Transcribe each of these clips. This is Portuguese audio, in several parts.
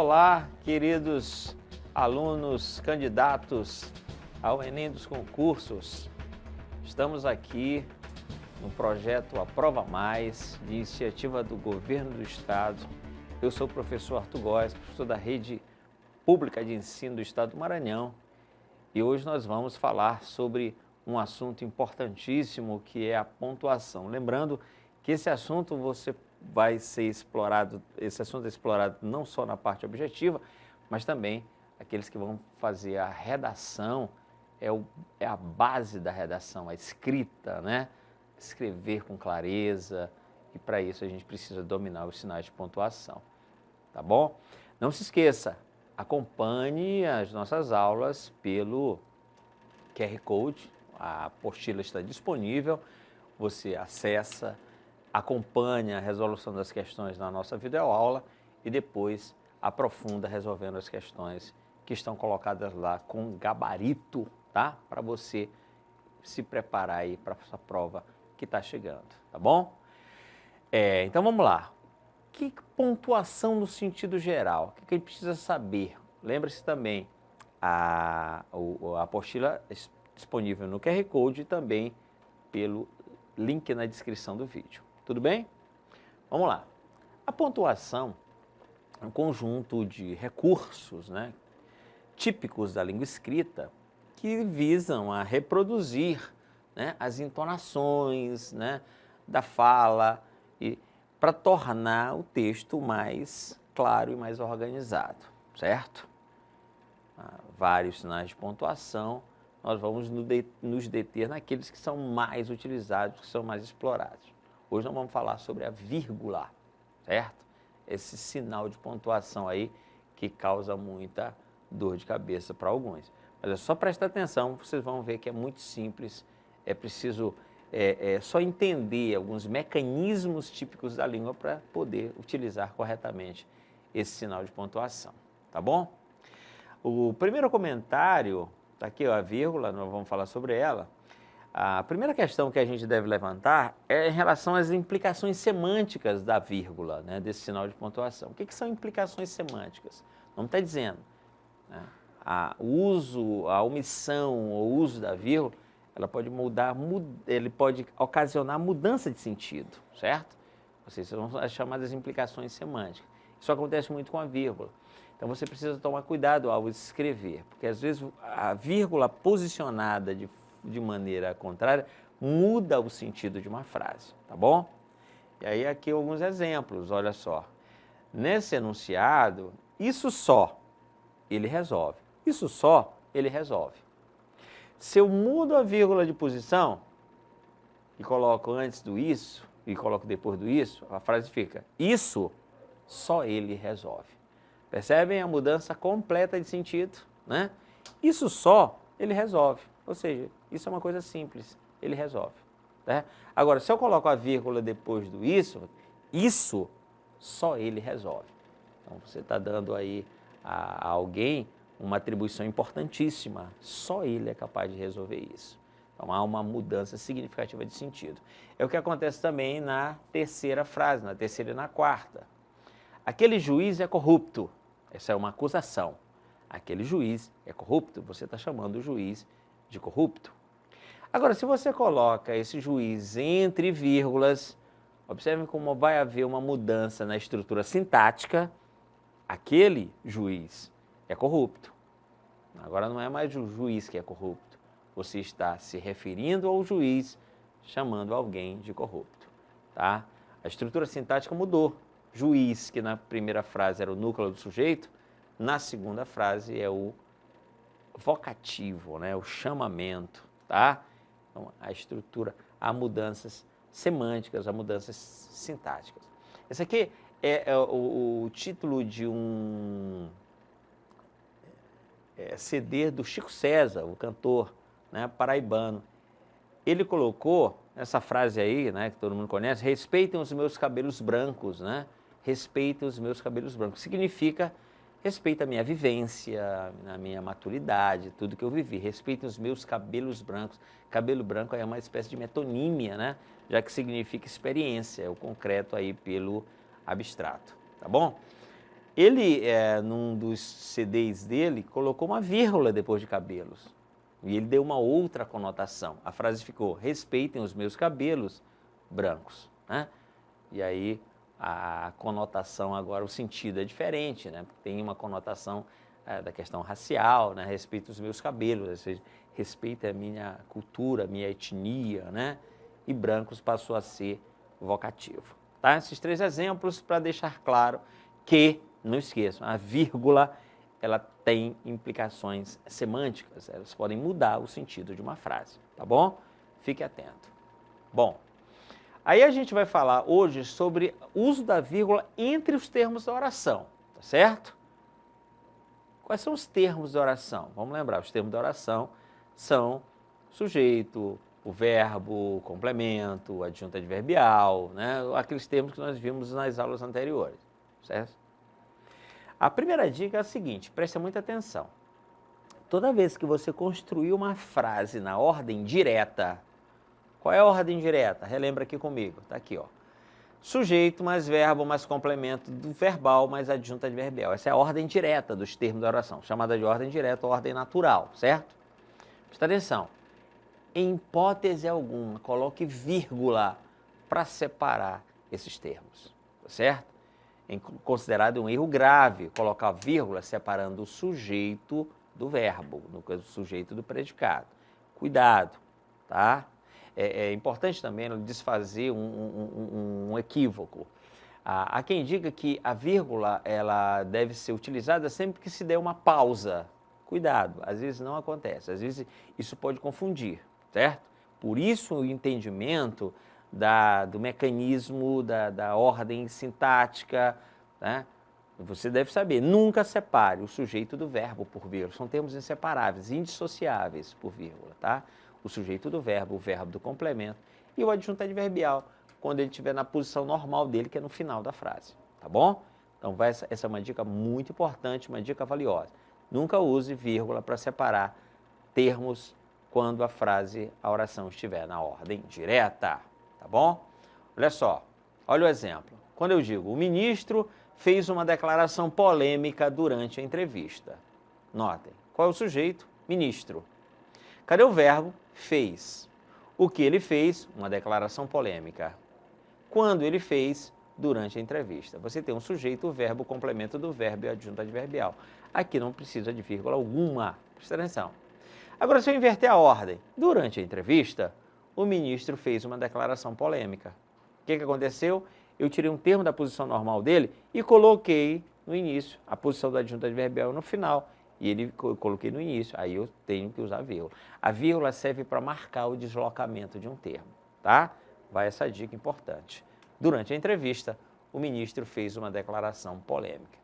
Olá, queridos alunos, candidatos ao Enem dos concursos. Estamos aqui no projeto Aprova Mais, de iniciativa do Governo do Estado. Eu sou o professor Arthur Góes, professor da Rede Pública de Ensino do Estado do Maranhão. E hoje nós vamos falar sobre um assunto importantíssimo, que é a pontuação. Lembrando que esse assunto esse assunto é explorado não só na parte objetiva, mas também aqueles que vão fazer a redação, é a base da redação, a escrita, né? Escrever com clareza, e para isso a gente precisa dominar os sinais de pontuação, tá bom? Não se esqueça, acompanhe as nossas aulas pelo QR Code, a apostila está disponível, você acessa, acompanha a resolução das questões na nossa videoaula e depois aprofunda resolvendo as questões que estão colocadas lá com gabarito, tá? Para você se preparar aí para essa prova que está chegando, tá bom? Então vamos lá. Que pontuação no sentido geral? O que a gente precisa saber? Lembre-se também, a apostila disponível no QR Code e também pelo link na descrição do vídeo. Tudo bem? Vamos lá. A pontuação é um conjunto de recursos, né, típicos da língua escrita que visam a reproduzir, né, as entonações, né, da fala e para tornar o texto mais claro e mais organizado, certo? Vários sinais de pontuação, nós vamos nos deter naqueles que são mais utilizados, que são mais explorados. Hoje nós vamos falar sobre a vírgula, certo? Esse sinal de pontuação aí que causa muita dor de cabeça para alguns. Mas é só prestar atenção, vocês vão ver que é muito simples, é preciso só entender alguns mecanismos típicos da língua para poder utilizar corretamente esse sinal de pontuação, tá bom? O primeiro comentário, tá aqui ó, a vírgula, nós vamos falar sobre ela. A primeira questão que a gente deve levantar é em relação às implicações semânticas da vírgula, né, desse sinal de pontuação. O que são implicações semânticas? Não está dizendo, né? A omissão ou uso da vírgula, ela pode ele pode ocasionar mudança de sentido, certo? Vocês são as chamadas implicações semânticas. Isso acontece muito com a vírgula. Então você precisa tomar cuidado ao escrever, porque às vezes a vírgula posicionada de maneira contrária muda o sentido de uma frase, tá bom? E aí aqui alguns exemplos, olha só. Nesse enunciado, isso só, ele resolve. Isso só, ele resolve. Se eu mudo a vírgula de posição e coloco antes do isso e coloco depois do isso, a frase fica, isso só ele resolve. Percebem a mudança completa de sentido, né? Isso só ele resolve, ou seja, isso é uma coisa simples, ele resolve, né? Agora, se eu coloco a vírgula depois do isso só ele resolve. Então, você está dando aí a alguém uma atribuição importantíssima, só ele é capaz de resolver isso. Então, há uma mudança significativa de sentido. É o que acontece também na terceira frase, na terceira e na quarta. Aquele juiz é corrupto. Essa é uma acusação. Aquele juiz é corrupto, você está chamando o juiz de corrupto. Agora, se você coloca esse juiz entre vírgulas, observe como vai haver uma mudança na estrutura sintática. Aquele juiz é corrupto. Agora não é mais o juiz que é corrupto. Você está se referindo ao juiz, chamando alguém de corrupto, tá? A estrutura sintática mudou. Juiz, que na primeira frase era o núcleo do sujeito, na segunda frase é o vocativo, né? O chamamento, tá? Então, a estrutura, há mudanças semânticas, há mudanças sintáticas. Esse aqui é o título de um CD do Chico César, o cantor, né, paraibano. Ele colocou essa frase aí, né, que todo mundo conhece, respeitem os meus cabelos brancos, né? Respeitem os meus cabelos brancos. Significa respeita a minha vivência, a minha maturidade, tudo que eu vivi. Respeitem os meus cabelos brancos. Cabelo branco é uma espécie de metonímia, né? Já que significa experiência, é o concreto aí pelo abstrato, tá bom? Ele, num dos CDs dele, colocou uma vírgula depois de cabelos. E ele deu uma outra conotação. A frase ficou: respeitem os meus cabelos brancos, né? E aí a conotação agora, o sentido é diferente, né? Tem uma conotação da questão racial, né? Respeito os meus cabelos, ou seja, respeita a minha cultura, a minha etnia, né? E brancos passou a ser vocativo. Tá? Esses 3 exemplos para deixar claro que, não esqueçam, a vírgula ela tem implicações semânticas, elas podem mudar o sentido de uma frase, tá bom? Fique atento. Bom, aí a gente vai falar hoje sobre o uso da vírgula entre os termos da oração, tá certo? Quais são os termos da oração? Vamos lembrar, os termos da oração são sujeito, o verbo, o complemento, o adjunto adverbial, né? Aqueles termos que nós vimos nas aulas anteriores, certo? A primeira dica é a seguinte, preste muita atenção. Toda vez que você construir uma frase na ordem direta, qual é a ordem direta? Relembra aqui comigo, tá aqui, ó. Sujeito mais verbo mais complemento do verbal mais adjunto adverbial. Essa é a ordem direta dos termos da oração, chamada de ordem direta ou ordem natural, certo? Presta atenção. Em hipótese alguma, coloque vírgula para separar esses termos, tá certo? Considerado um erro grave, colocar vírgula separando o sujeito do verbo, no caso, o sujeito do predicado. Cuidado, tá? É importante também desfazer um equívoco. Há quem diga que a vírgula ela deve ser utilizada sempre que se der uma pausa. Cuidado, às vezes não acontece, às vezes isso pode confundir, certo? Por isso o entendimento do mecanismo, da ordem sintática, né? Você deve saber, nunca separe o sujeito do verbo por vírgula, são termos inseparáveis, indissociáveis por vírgula, tá? O sujeito do verbo, o verbo do complemento e o adjunto adverbial, quando ele estiver na posição normal dele, que é no final da frase, tá bom? Então essa é uma dica muito importante, uma dica valiosa. Nunca use vírgula para separar termos quando a oração estiver na ordem direta. Tá bom? Olha só, olha o exemplo. Quando eu digo, o ministro fez uma declaração polêmica durante a entrevista. Notem, qual é o sujeito? Ministro. Cadê o verbo? Fez. O que ele fez? Uma declaração polêmica. Quando ele fez? Durante a entrevista. Você tem um sujeito, o verbo, o complemento do verbo e o adjunto adverbial. Aqui não precisa de vírgula alguma. Presta atenção. Agora, se eu inverter a ordem, durante a entrevista, o ministro fez uma declaração polêmica. O que aconteceu? Eu tirei um termo da posição normal dele e coloquei no início, a posição do adjunto adverbial no final. E eu coloquei no início, aí eu tenho que usar a vírgula. A vírgula serve para marcar o deslocamento de um termo, tá? Vai essa dica importante. Durante a entrevista, o ministro fez uma declaração polêmica.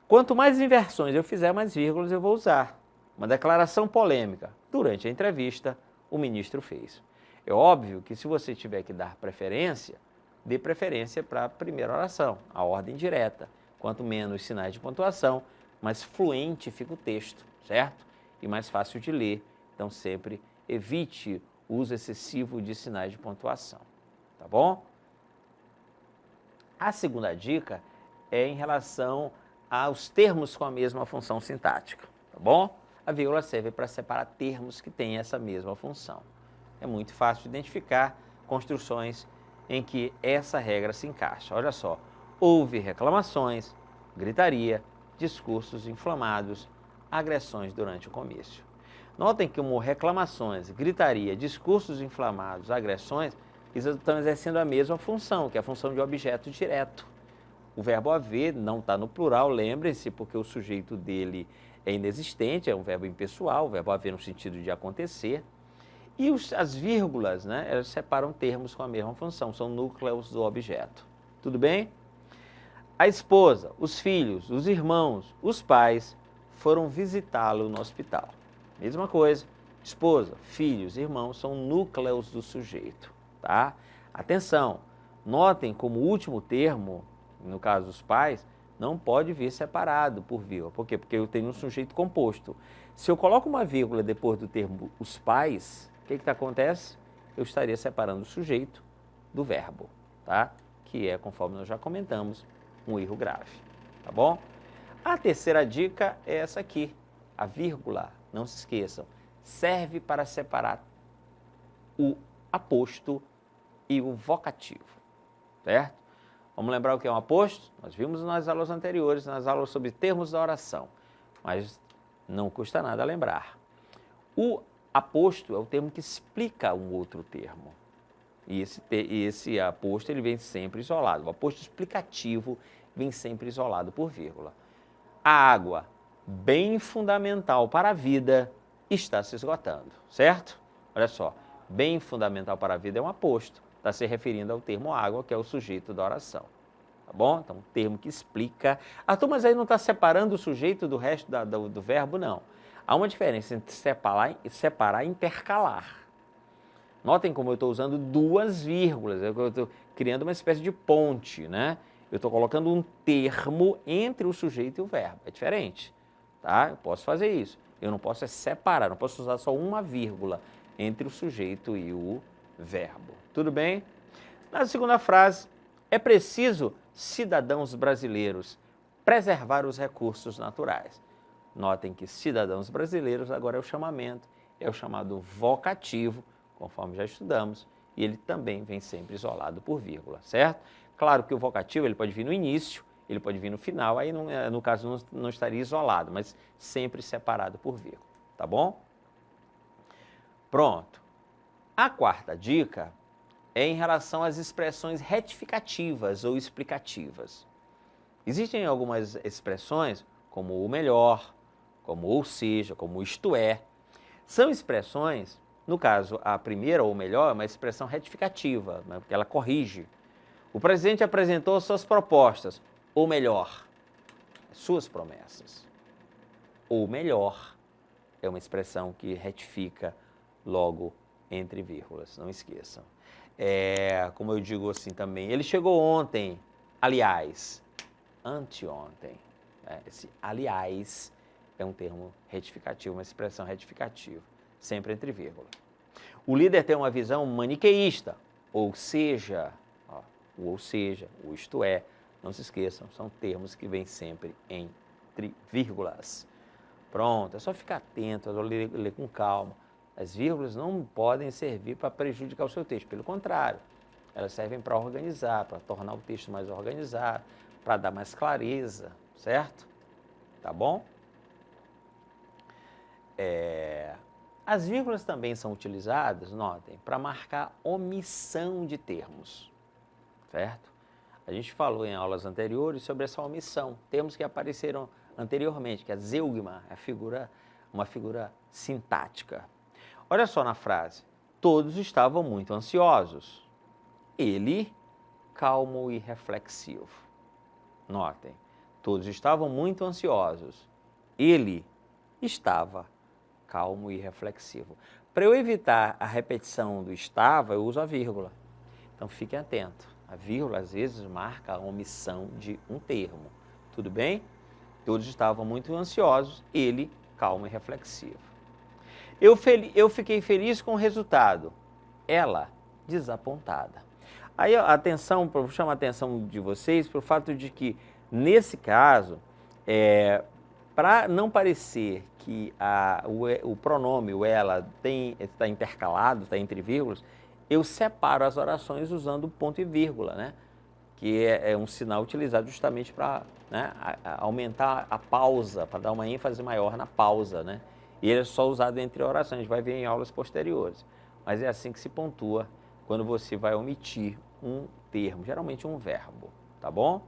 Quanto mais inversões eu fizer, mais vírgulas eu vou usar. Uma declaração polêmica. Durante a entrevista, o ministro fez. É óbvio que se você tiver que dar preferência, dê preferência para a primeira oração, a ordem direta. Quanto menos sinais de pontuação, mais fluente fica o texto, certo? E mais fácil de ler. Então, sempre evite o uso excessivo de sinais de pontuação, tá bom? A segunda dica é em relação aos termos com a mesma função sintática, tá bom? A vírgula serve para separar termos que têm essa mesma função. É muito fácil de identificar construções em que essa regra se encaixa. Olha só, houve reclamações, gritaria, discursos inflamados, agressões durante o comício. Notem que como reclamações, gritaria, discursos inflamados, agressões, estão exercendo a mesma função, que é a função de objeto direto. O verbo haver não está no plural, lembrem-se, porque o sujeito dele é inexistente, é um verbo impessoal, o verbo haver no sentido de acontecer. E as vírgulas, né, elas separam termos com a mesma função, são núcleos do objeto. Tudo bem? A esposa, os filhos, os irmãos, os pais foram visitá-lo no hospital. Mesma coisa, esposa, filhos, irmãos são núcleos do sujeito. Tá? Atenção, notem como o último termo, no caso dos pais, não pode vir separado por vírgula. Por quê? Porque eu tenho um sujeito composto. Se eu coloco uma vírgula depois do termo os pais, o que acontece? Eu estaria separando o sujeito do verbo, tá? Que é, conforme nós já comentamos, um erro grave. tá bom? A terceira dica é essa aqui, a vírgula, não se esqueçam, serve para separar o aposto e o vocativo, certo? Vamos lembrar o que é um aposto? Nós vimos nas aulas anteriores, nas aulas sobre termos da oração, mas não custa nada lembrar. O aposto é o termo que explica um outro termo. E esse aposto ele vem sempre isolado. O aposto explicativo vem sempre isolado por vírgula. A água, bem fundamental para a vida, está se esgotando, certo? Olha só, bem fundamental para a vida é um aposto. Está se referindo ao termo água, que é o sujeito da oração. Tá bom? Então, um termo que explica. Arthur, mas aí não está separando o sujeito do resto do verbo, não. Há uma diferença entre separar e intercalar. Notem como eu estou usando duas vírgulas, eu estou criando uma espécie de ponte, né? Eu estou colocando um termo entre o sujeito e o verbo, é diferente, tá? Eu posso fazer isso, eu não posso separar, não posso usar só uma vírgula entre o sujeito e o verbo, tudo bem? Na segunda frase, é preciso, cidadãos brasileiros, preservar os recursos naturais. Notem que cidadãos brasileiros agora é o chamamento, é o chamado vocativo, conforme já estudamos, e ele também vem sempre isolado por vírgula, certo? Claro que o vocativo ele pode vir no início, ele pode vir no final, aí no caso não estaria isolado, mas sempre separado por vírgula, tá bom? Pronto. A quarta dica é em relação às expressões retificativas ou explicativas. Existem algumas expressões, como o melhor, como ou seja, como isto é. São expressões, no caso, a primeira ou melhor é uma expressão retificativa, né, porque ela corrige. O presidente apresentou suas propostas, ou melhor, suas promessas. Ou melhor é uma expressão que retifica logo entre vírgulas, não esqueçam. Como eu digo assim também, ele chegou ontem, aliás, anteontem. Esse aliás é um termo retificativo, uma expressão retificativa, sempre entre vírgula. O líder tem uma visão maniqueísta, ou seja, o isto é, não se esqueçam, são termos que vêm sempre entre vírgulas. Pronto, é só ficar atento, ler com calma. As vírgulas não podem servir para prejudicar o seu texto, pelo contrário, elas servem para organizar, para tornar o texto mais organizado, para dar mais clareza, certo? Tá bom? As vírgulas também são utilizadas, notem, para marcar omissão de termos, certo? A gente falou em aulas anteriores sobre essa omissão, termos que apareceram anteriormente, que é zeugma, uma figura sintática. Olha só na frase, todos estavam muito ansiosos. Ele, calmo e reflexivo. Notem, todos estavam muito ansiosos. Ele estava calmo e reflexivo. Para eu evitar a repetição do estava, eu uso a vírgula. Então fiquem atentos. A vírgula às vezes marca a omissão de um termo. Tudo bem? Todos estavam muito ansiosos. Ele, calmo e reflexivo. Eu fiquei feliz com o resultado. Ela, desapontada. Aí, atenção, vou chamar a atenção de vocês para o fato de que, nesse caso, para não parecer que o pronome, o ela, está intercalado, está entre vírgulas, eu separo as orações usando ponto e vírgula, né? Que é um sinal utilizado justamente para, né, aumentar a pausa, para dar uma ênfase maior na pausa, né? E ele é só usado entre orações, a gente vai ver em aulas posteriores. Mas é assim que se pontua quando você vai omitir um termo, geralmente um verbo, tá bom?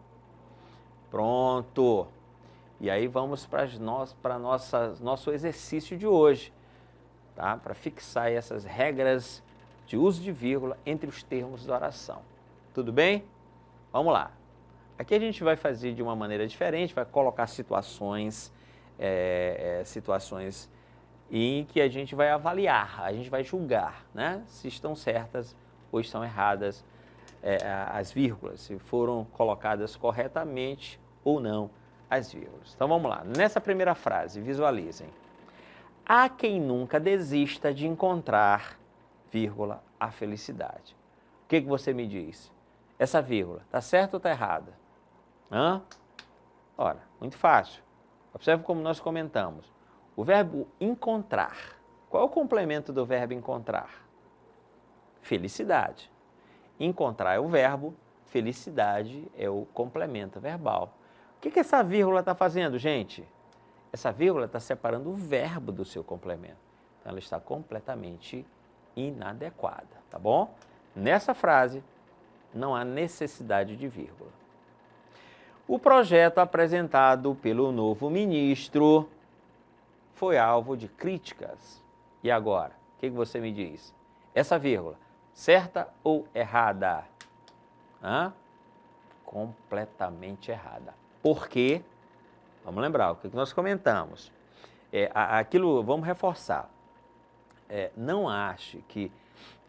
Pronto! E aí vamos para nosso exercício de hoje, tá? Para fixar essas regras de uso de vírgula entre os termos da oração. Tudo bem? Vamos lá. Aqui a gente vai fazer de uma maneira diferente, vai colocar situações em que a gente vai avaliar, a gente vai julgar, né? Se estão certas ou estão erradas as vírgulas, se foram colocadas corretamente ou não as vírgulas. Então vamos lá, nessa primeira frase, visualizem. Há quem nunca desista de encontrar, vírgula, a felicidade. O que você me diz? Essa vírgula, está certa ou está errada? Ora, muito fácil. Observe como nós comentamos. O verbo encontrar. Qual é o complemento do verbo encontrar? Felicidade. Encontrar é o verbo, felicidade é o complemento verbal. O que essa vírgula está fazendo, gente? Essa vírgula está separando o verbo do seu complemento. Então, ela está completamente inadequada, tá bom? Nessa frase, não há necessidade de vírgula. O projeto apresentado pelo novo ministro foi alvo de críticas. E agora, o que você me diz? Essa vírgula, certa ou errada? Completamente errada. Por quê? Vamos lembrar, o que nós comentamos. Vamos reforçar. Não ache que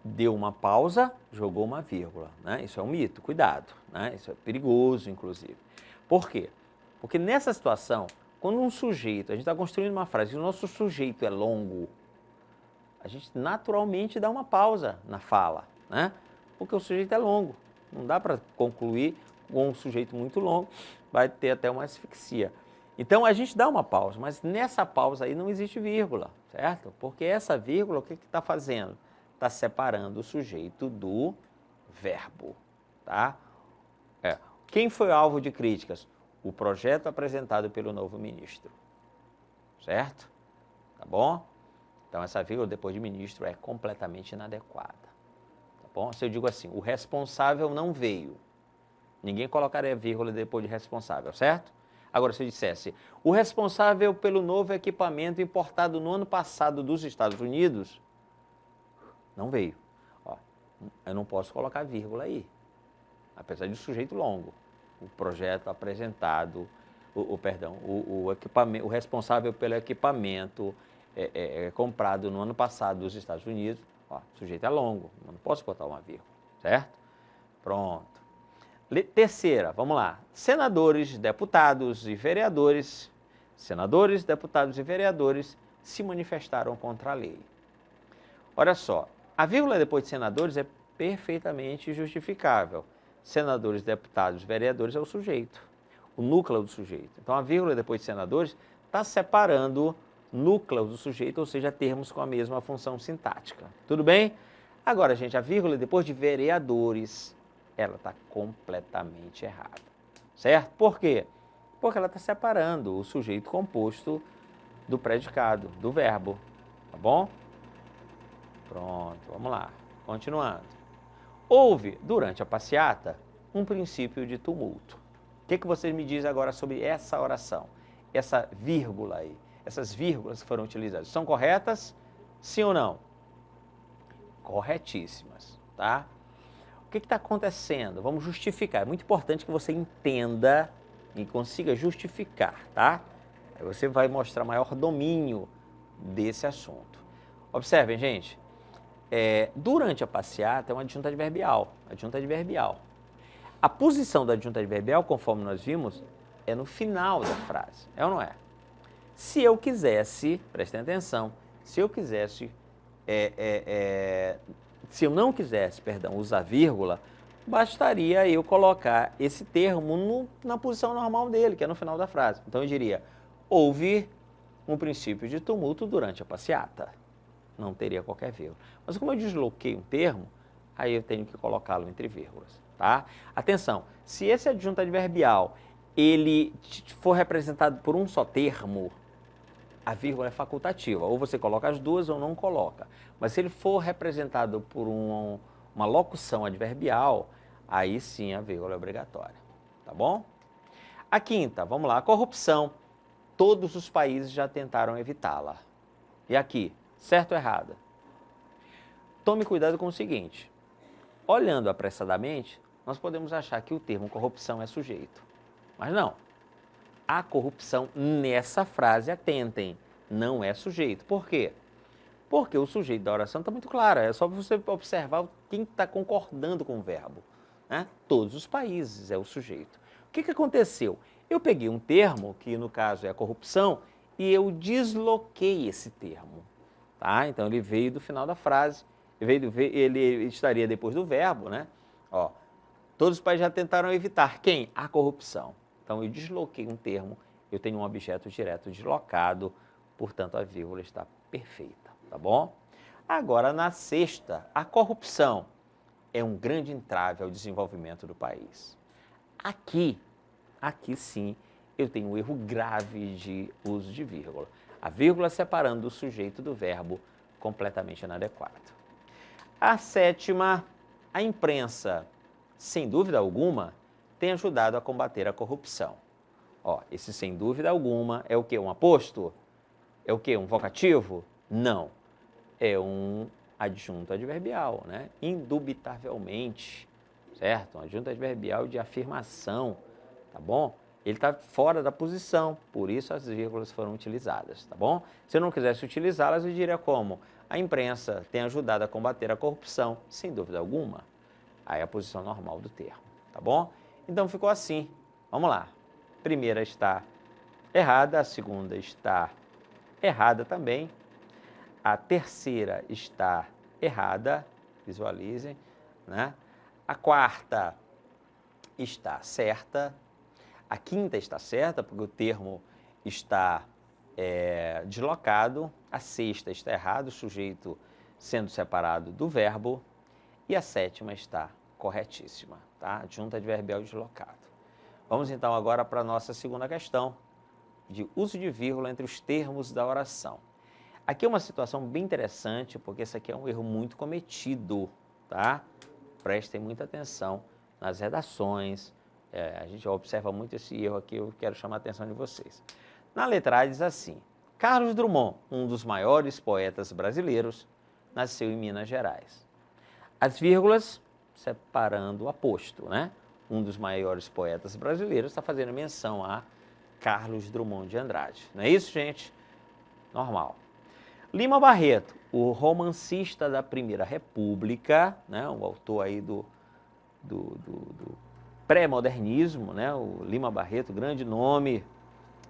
deu uma pausa, jogou uma vírgula. Né? Isso é um mito, cuidado. Né? Isso é perigoso, inclusive. Por quê? Porque nessa situação, quando um sujeito, a gente está construindo uma frase, e o nosso sujeito é longo, a gente naturalmente dá uma pausa na fala, né? Porque o sujeito é longo. Não dá para concluir com um sujeito muito longo, vai ter até uma asfixia. Então, a gente dá uma pausa, mas nessa pausa aí não existe vírgula, certo? Porque essa vírgula, o que está fazendo? Está separando o sujeito do verbo, tá? Quem foi alvo de críticas? O projeto apresentado pelo novo ministro, certo? Tá bom? Então, essa vírgula depois de ministro é completamente inadequada, tá bom? Se eu digo assim, o responsável não veio, ninguém colocaria vírgula depois de responsável, certo? Agora, se eu dissesse, o responsável pelo novo equipamento importado no ano passado dos Estados Unidos, não veio. Eu não posso colocar vírgula aí, apesar de sujeito longo. O projeto apresentado, o responsável pelo equipamento comprado no ano passado dos Estados Unidos, o sujeito é longo, eu não posso botar uma vírgula, certo? Pronto. Terceira, vamos lá. Senadores, deputados e vereadores se manifestaram contra a lei. Olha só, a vírgula depois de senadores é perfeitamente justificável. Senadores, deputados, vereadores é o sujeito, o núcleo do sujeito. Então, a vírgula depois de senadores está separando núcleos do sujeito, ou seja, termos com a mesma função sintática. Tudo bem? Agora, gente, a vírgula depois de vereadores, ela está completamente errada, certo? Por quê? Porque ela está separando o sujeito composto do predicado, do verbo, tá bom? Pronto, vamos lá, continuando. Houve, durante a passeata, um princípio de tumulto. O que vocês me dizem agora sobre essa oração? Essa vírgula aí, essas vírgulas que foram utilizadas, são corretas? Sim ou não? Corretíssimas, tá? O que está acontecendo? Vamos justificar. É muito importante que você entenda e consiga justificar, tá? Aí você vai mostrar maior domínio desse assunto. Observem, gente. Durante a passeata é uma adjunta adverbial. A posição da adjunta adverbial, conforme nós vimos, é no final da frase. É ou não é? Se eu quisesse, prestem atenção, se eu não quisesse, usar vírgula, bastaria eu colocar esse termo na posição normal dele, que é no final da frase. Então eu diria, houve um princípio de tumulto durante a passeata. Não teria qualquer vírgula. Mas como eu desloquei um termo, aí eu tenho que colocá-lo entre vírgulas, tá? Atenção, se esse adjunto adverbial, ele for representado por um só termo, a vírgula é facultativa, ou você coloca as duas ou não coloca. Mas se ele for representado por uma locução adverbial, aí sim a vírgula é obrigatória, tá bom? A quinta, vamos lá, a corrupção. Todos os países já tentaram evitá-la. E aqui, certo ou errada? Tome cuidado com o seguinte, olhando apressadamente, nós podemos achar que o termo corrupção é sujeito, mas não. A corrupção nessa frase, atentem, não é sujeito. Por quê? Porque o sujeito da oração está muito claro, é só você observar quem está concordando com o verbo. Né? Todos os países é o sujeito. O que aconteceu? Eu peguei um termo, que no caso é a corrupção, e eu desloquei esse termo. Tá? Então ele veio do final da frase, ele estaria depois do verbo, né? Todos os países já tentaram evitar quem? A corrupção. Então, eu desloquei um termo, eu tenho um objeto direto deslocado, portanto, a vírgula está perfeita, tá bom? Agora, na sexta, a corrupção é um grande entrave ao desenvolvimento do país. Aqui sim, eu tenho um erro grave de uso de vírgula. A vírgula separando o sujeito do verbo, completamente inadequado. A sétima, a imprensa, sem dúvida alguma, tem ajudado a combater a corrupção. Ó, esse sem dúvida alguma é o quê? Um aposto? É o quê? Um vocativo? Não. É um adjunto adverbial, né? Indubitavelmente, certo? Um adjunto adverbial de afirmação, tá bom? Ele está fora da posição, por isso as vírgulas foram utilizadas, tá bom? Se eu não quisesse utilizá-las, eu diria como? A imprensa tem ajudado a combater a corrupção, sem dúvida alguma. Aí é a posição normal do termo, tá bom? Então ficou assim. Vamos lá. A primeira está errada, a segunda está errada também. A terceira está errada, visualizem, né? A quarta está certa. A quinta está certa, porque o termo está deslocado. A sexta está errada, o sujeito sendo separado do verbo. E a sétima está corretíssima, tá? Adjunto adverbial deslocado. Vamos então agora para a nossa segunda questão, de uso de vírgula entre os termos da oração. Aqui é uma situação bem interessante, porque esse aqui é um erro muito cometido, tá? Prestem muita atenção nas redações. A gente observa muito esse erro aqui, eu quero chamar a atenção de vocês. Na letra A diz assim: Carlos Drummond, um dos maiores poetas brasileiros, nasceu em Minas Gerais. As vírgulas separando o aposto, né? Um dos maiores poetas brasileiros está fazendo menção a Carlos Drummond de Andrade. Não é isso, gente? Normal. Lima Barreto, o romancista da Primeira República, né? O autor aí do pré-modernismo, né? O Lima Barreto, grande nome,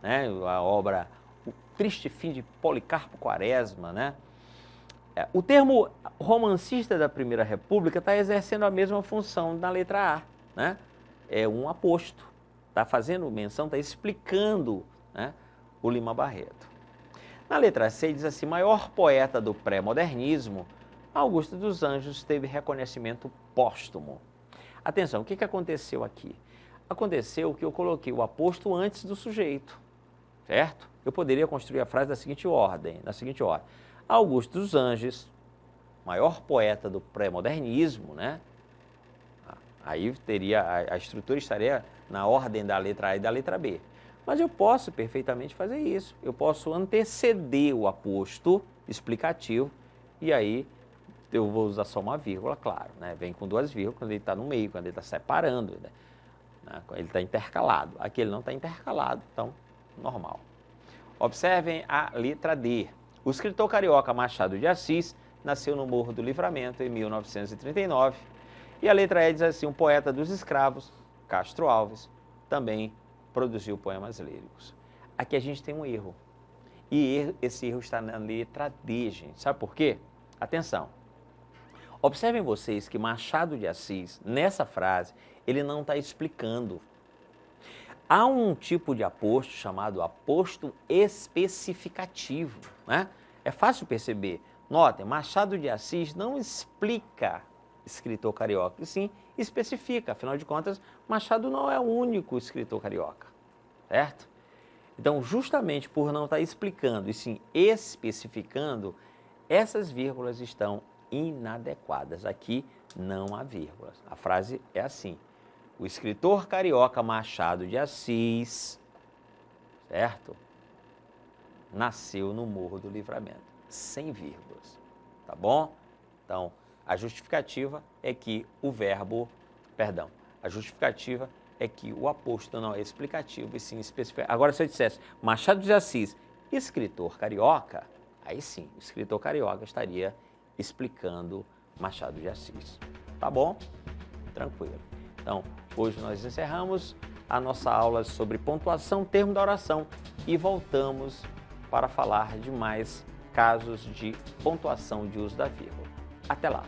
né? A obra O Triste Fim de Policarpo Quaresma, né? O termo romancista da Primeira República está exercendo a mesma função na letra A, né? É um aposto, está fazendo menção, está explicando, né, o Lima Barreto. Na letra C diz assim: maior poeta do pré-modernismo, Augusto dos Anjos teve reconhecimento póstumo. Atenção, o que aconteceu aqui? Aconteceu que eu coloquei o aposto antes do sujeito, certo? Eu poderia construir a frase da seguinte ordem, Augusto dos Anjos, maior poeta do pré-modernismo, né? Aí teria, a estrutura estaria na ordem da letra A e da letra B. Mas eu posso perfeitamente fazer isso. Eu posso anteceder o aposto explicativo e aí eu vou usar só uma vírgula, claro, né? Vem com duas vírgulas quando ele está no meio, quando ele está separando, né? Ele está intercalado. Aqui ele não está intercalado, então normal. Observem a letra D. O escritor carioca Machado de Assis nasceu no Morro do Livramento em 1939. E a letra E diz assim: um poeta dos escravos, Castro Alves, também produziu poemas líricos. Aqui a gente tem um erro. E esse erro está na letra D, gente. Sabe por quê? Atenção. Observem vocês que Machado de Assis, nessa frase, ele não está explicando. Há um tipo de aposto chamado aposto especificativo, né? É fácil perceber. Notem, Machado de Assis não explica escritor carioca, e sim especifica. Afinal de contas, Machado não é o único escritor carioca, certo? Então, justamente por não estar explicando e sim especificando, essas vírgulas estão inadequadas. Aqui não há vírgulas. A frase é assim: o escritor carioca Machado de Assis, certo? Nasceu no Morro do Livramento, sem vírgulas, tá bom? Então, a justificativa é que a justificativa é que o aposto não é explicativo e sim especificativo. Agora, se eu dissesse Machado de Assis, escritor carioca, aí sim, o escritor carioca estaria explicando Machado de Assis. Tá bom? Tranquilo. Então, hoje nós encerramos a nossa aula sobre pontuação, termo da oração, e voltamos para falar de mais casos de pontuação de uso da vírgula. Até lá!